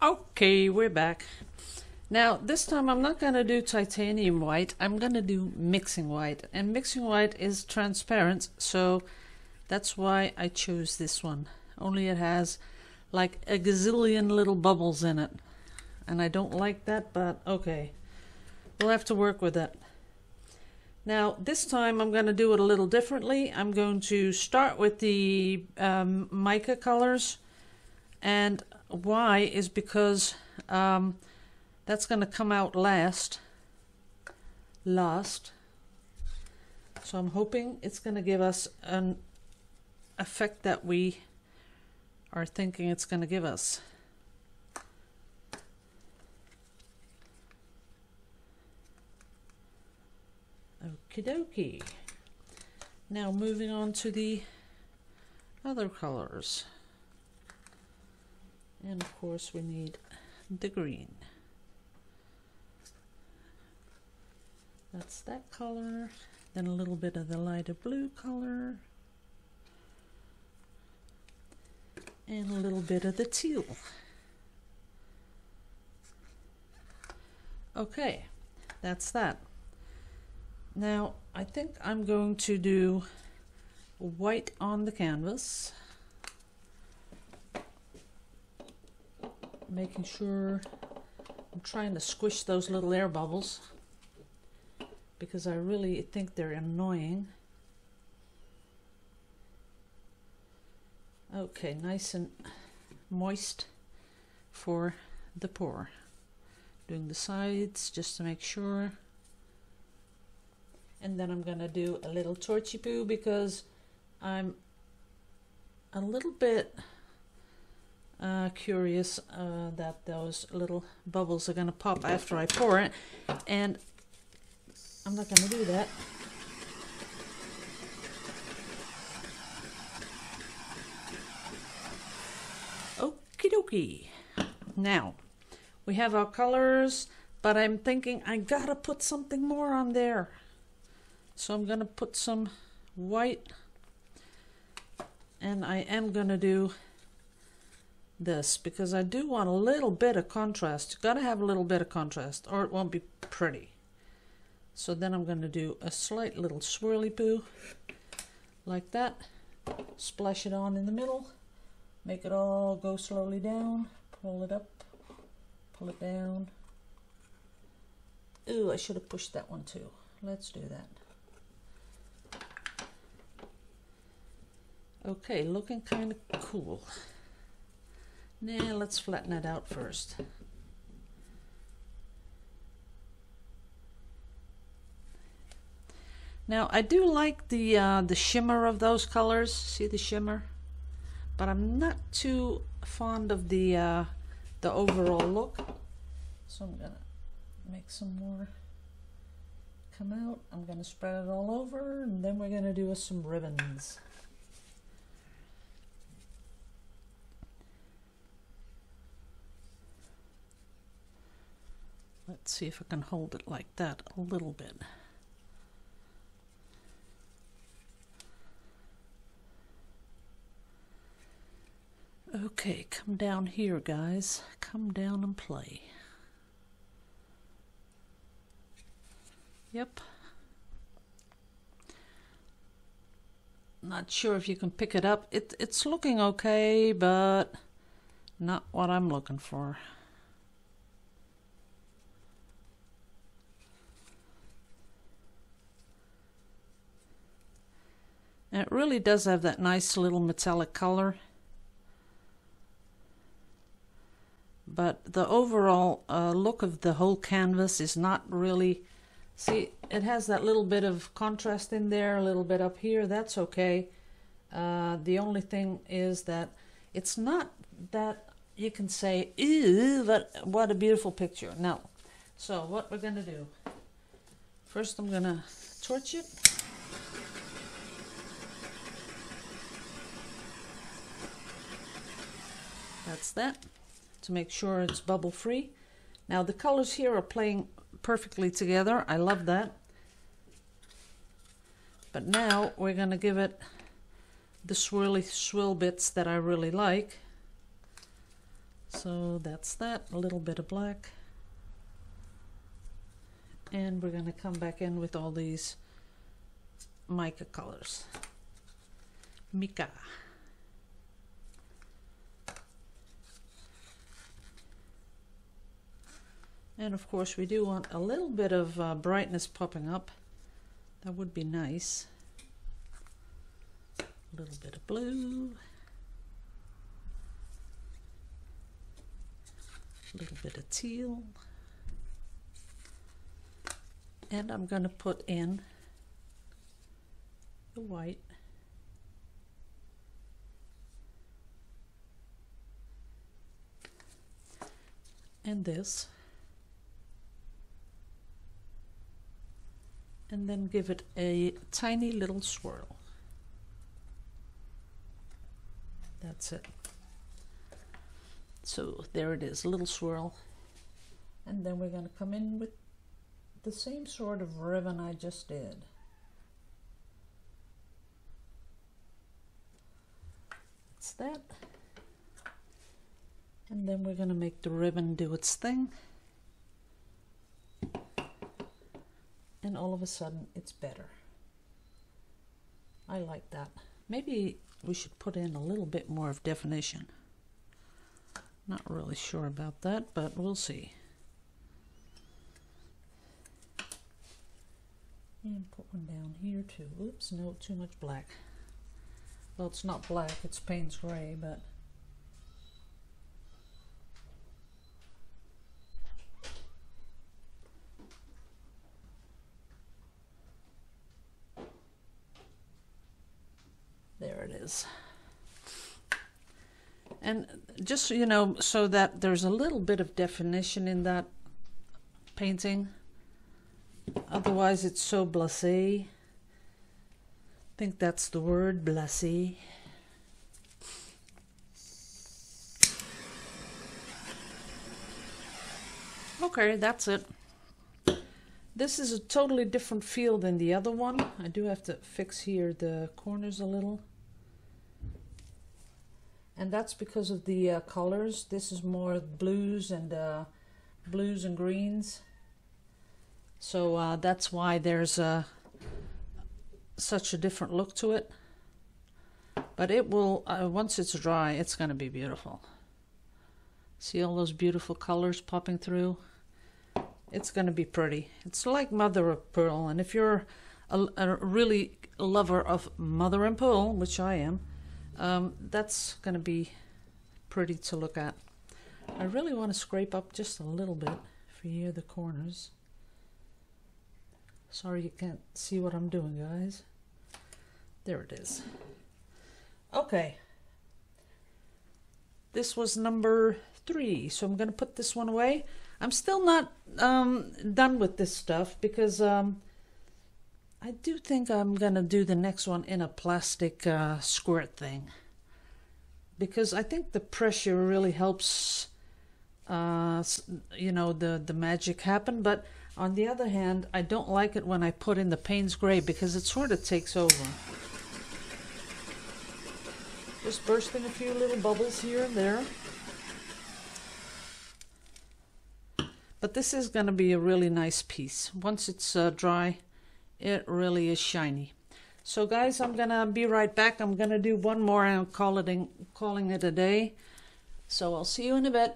Okay, we're back. Now, this time I'm not going to do titanium white, I'm going to do mixing white. And mixing white is transparent, so that's why I chose this one. Only it has like a gazillion little bubbles in it. And I don't like that, but okay. We'll have to work with it. Now, this time I'm going to do it a little differently. I'm going to start with the mica colors. And why is because that's going to come out last. So I'm hoping it's going to give us an effect that we are thinking it's going to give us. Okie dokie. Now moving on to the other colors. And of course we need the green. That's that color. Then a little bit of the lighter blue color. And a little bit of the teal. Okay, that's that. Now I think I'm going to do white on the canvas. Making sure I'm trying to squish those little air bubbles because I really think they're annoying. Okay, nice and moist for the pour. Doing the sides just to make sure. And then I'm gonna do a little torchy poo because I'm a little bit curious that those little bubbles are gonna pop after I pour it, and I'm not gonna do that. Okie dokie. Now we have our colors, but I'm thinking I gotta put something more on there. So I'm gonna put some white, and I am gonna do this because I do want a little bit of contrast. You gotta have a little bit of contrast or it won't be pretty. So then I'm gonna do a slight little swirly poo like that. Splash it on in the middle. Make it all go slowly down. Pull it up. Pull it down. Ooh, I should have pushed that one too. Let's do that. Okay, looking kind of cool. Now let's flatten it out first. Now I do like the shimmer of those colors. See the shimmer? But I'm not too fond of the overall look. So I'm gonna make some more come out. I'm gonna spread it all over, and then we're gonna do some ribbons. Let's see if I can hold it like that a little bit. Okay, come down here, guys. Come down and play. Yep. Not sure if you can pick it up. It's looking okay, but not what I'm looking for. And it really does have that nice little metallic color. But the overall look of the whole canvas is not really... See, it has that little bit of contrast in there, a little bit up here. That's okay. The only thing is that it's not that you can say, ew, but what a beautiful picture. No. So what we're going to do. First I'm going to torch it. That's that, to make sure it's bubble free. Now the colors here are playing perfectly together. I love that. But now we're going to give it the swirly swill bits that I really like. So that's that, a little bit of black. And we're going to come back in with all these mica colors. Mica. And of course we do want a little bit of brightness popping up. That would be nice. A little bit of blue. A little bit of teal. And I'm going to put in the white. And this. And then give it a tiny little swirl. That's it. So there it is, a little swirl. And then we're going to come in with the same sort of ribbon I just did. That's that. And then we're going to make the ribbon do its thing. And all of a sudden it's better. I like that. Maybe we should put in a little bit more of definition. Not really sure about that, but we'll see. And put one down here too. Oops, no, too much black. Well, it's not black, it's Payne's gray, but there it is. And just, you know, so that there's a little bit of definition in that painting. Otherwise it's so blasé. I think that's the word, blasé. Okay, that's it. This is a totally different feel than the other one. I do have to fix here the corners a little. And that's because of the colors. This is more blues and greens. So that's why there's such a different look to it. But it will, once it's dry, it's going to be beautiful. See all those beautiful colors popping through? It's going to be pretty. It's like mother of pearl. And if you're a really lover of mother and pearl, which I am, that's going to be pretty to look at. I really want to scrape up just a little bit for here, the corners. Sorry you can't see what I'm doing, guys. There it is. Okay. This was number 3, so I'm going to put this one away. I'm still not done with this stuff because I do think I'm going to do the next one in a plastic squirt thing. Because I think the pressure really helps, you know, the magic happen. But on the other hand, I don't like it when I put in the Payne's gray because it sort of takes over. Just bursting a few little bubbles here and there. But this is going to be a really nice piece. Once it's dry, it really is shiny. So guys, I'm going to be right back. I'm going to do one more and calling it a day. So I'll see you in a bit.